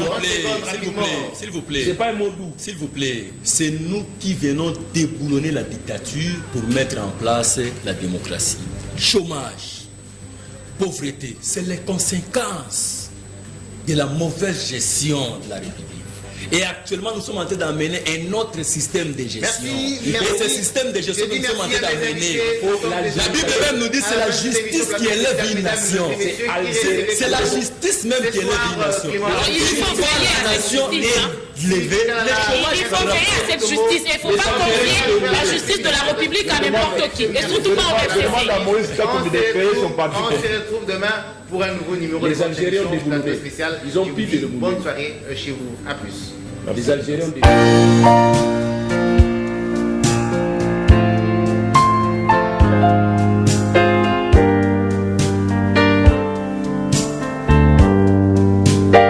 S'il vous plaît. C'est pas un mot doux. S'il vous plaît. C'est nous qui venons déboulonner la dictature pour mettre en place la démocratie. Chômage, pauvreté, c'est les conséquences de la mauvaise gestion de la République. Et actuellement, nous sommes en train d'amener un autre système de gestion. Merci. Et ce système de gestion que nous sommes en train d'amener, la Bible même nous dit que c'est la justice qui élève une nation. C'est la justice même qui élève une nation. Il faut veiller à cette justice. Il faut veiller à cette justice. Il ne faut pas confier la justice de la République à n'importe qui. Et surtout pas au FCC. On se retrouve demain pour un nouveau numéro Les Algériens ont déboulonné. spécial. Ils ont pris de bonne soirée chez vous. À plus. Les Algériens ont